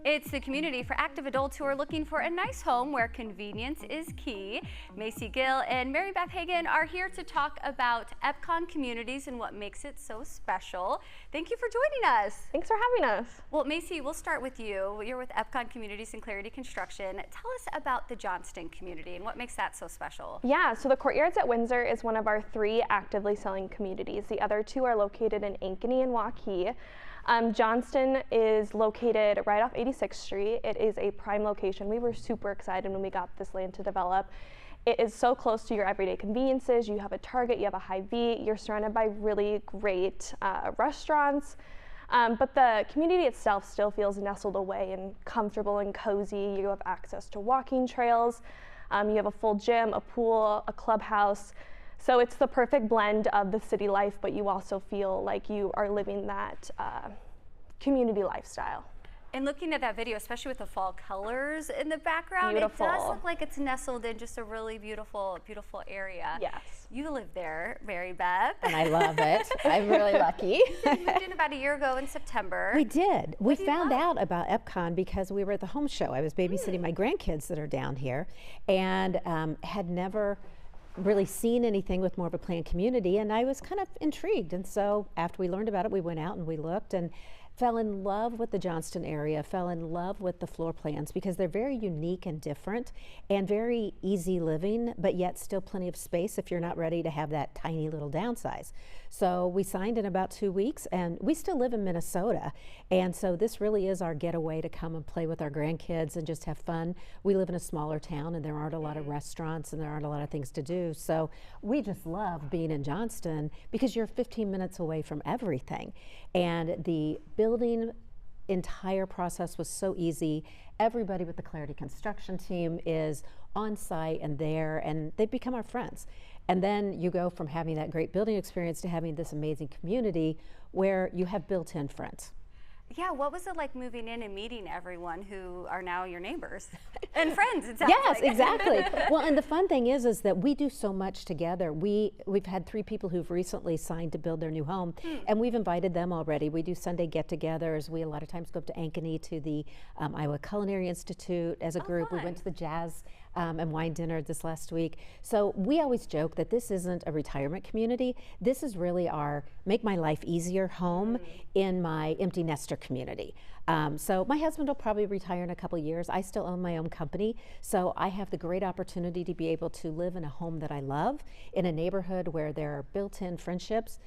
It's the community for active adults who are looking for a nice home where convenience is key. Macy Gill and Mary Beth Hagan are here to talk about Epcon Communities and what makes it so special. Thank you for joining us. Thanks for having us. Well, Macy, we'll start with you. You're with Epcon Communities and Clarity Construction. Tell us about the Johnston community and what makes that so special. Yeah, so the Courtyards at Windsor is one of our 3 actively selling communities. The other 2 are located in Ankeny and Waukee. Johnston is located right off 86th Street. It is a prime location. We were super excited when we got this land to develop. It is so close to your everyday conveniences. You have a Target, you have a Hy-Vee, you're surrounded by really great restaurants. But the community itself still feels nestled away and comfortable and cozy. You have access to walking trails. You have a full gym, a pool, a clubhouse. So it's the perfect blend of the city life, but you also feel like you are living that community lifestyle. And looking at that video, especially with the fall colors in the background, Beautiful. It does look like it's nestled in just a really beautiful, beautiful area. Yes. You live there, Mary Beth. And I love it. I'm really lucky. You moved in about a year ago in September. We did. We found love? out about Epcon because we were at the home show. I was babysitting my grandkids that are down here and had never really seen anything with more of a planned community, and I was kind of intrigued. And so after we learned about it, we went out and we looked and fell in love with the Johnston area, fell in love with the floor plans because they're very unique and different and very easy living, but yet still plenty of space if you're not ready to have that tiny little downsize. So we signed in about 2 weeks, and we still live in Minnesota. And so this really is our getaway to come and play with our grandkids and just have fun. We live in a smaller town and there aren't a lot of restaurants and there aren't a lot of things to do. So we just love being in Johnston because you're 15 minutes away from everything. And the building entire process was so easy. Everybody with the Clarity Construction team is on site and there, and they've become our friends. And then you go from having that great building experience to having this amazing community where you have built-in friends. Yeah, what was it like moving in and meeting everyone who are now your neighbors and friends? It sounds yes, like. exactly. Well, and the fun thing is that we do so much together. We've had 3 people who've recently signed to build their new home, and we've invited them already. We do Sunday get-togethers. We a lot of times go up to Ankeny to the Iowa Culinary Institute as a group. Fun. We went to the jazz and wine dinner this last week. So we always joke that this isn't a retirement community. This is really our make my life easier home in my empty nester community. So my husband will probably retire in a couple years. I still own my own company, so I have the great opportunity to be able to live in a home that I love, in a neighborhood where there are built-in friendships.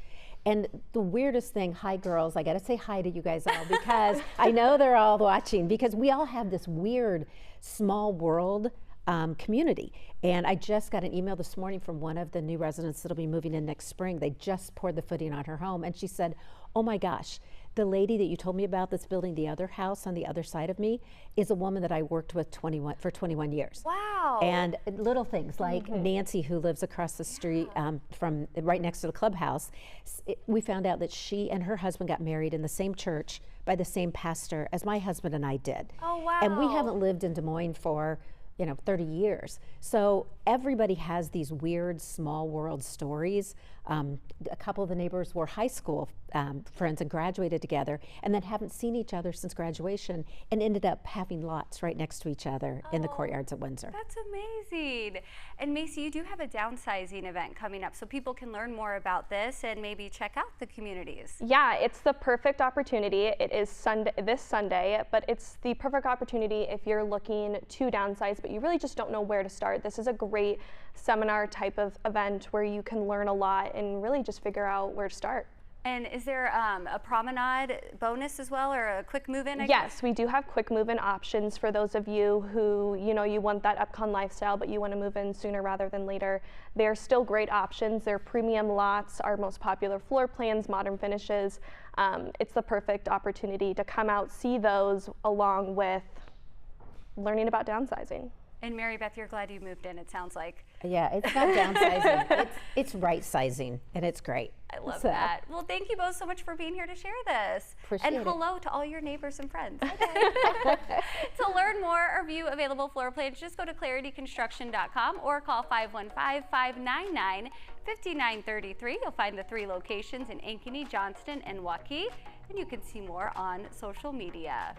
And the weirdest thing, hi girls, I gotta say hi to you guys all because I know they're all watching, because we all have this weird small world community. And I just got an email this morning from one of the new residents that'll be moving in next spring. They just poured the footing on her home, and she said, oh my gosh, the lady that you told me about that's building the other house on the other side of me is a woman that I worked with for 21 years. Wow. And little things like Nancy, who lives across the street from right next to the clubhouse, we found out that she and her husband got married in the same church by the same pastor as my husband and I did. Oh, wow. And we haven't lived in Des Moines for 30 years. So everybody has these weird small world stories. A couple of the neighbors were high school friends and graduated together and then haven't seen each other since graduation and ended up having lots right next to each other in the Courtyards at Windsor. That's amazing. And Macy, you do have a downsizing event coming up, so people can learn more about this and maybe check out the communities. Yeah, it's the perfect opportunity. It is this Sunday, but it's the perfect opportunity if you're looking to downsize, but you really just don't know where to start. This is a great seminar type of event where you can learn a lot and really just figure out where to start. And is there a promenade bonus as well, or a quick move-in? Yes, we do have quick move-in options for those of you who, you want that Epcon lifestyle, but you want to move in sooner rather than later. They're still great options. They're premium lots, our most popular floor plans, modern finishes. It's the perfect opportunity to come out, see those, along with learning about downsizing. And Mary Beth, you're glad you moved in, it sounds like. Yeah, it's not downsizing, it's right sizing, and it's great. I love that. Well, thank you both so much for being here to share this. Appreciate and hello to all your neighbors and friends. To learn more or view available floor plans, just go to clarityconstruction.com or call 515-599-5933. You'll find the 3 locations in Ankeny, Johnston, and Waukee, and you can see more on social media.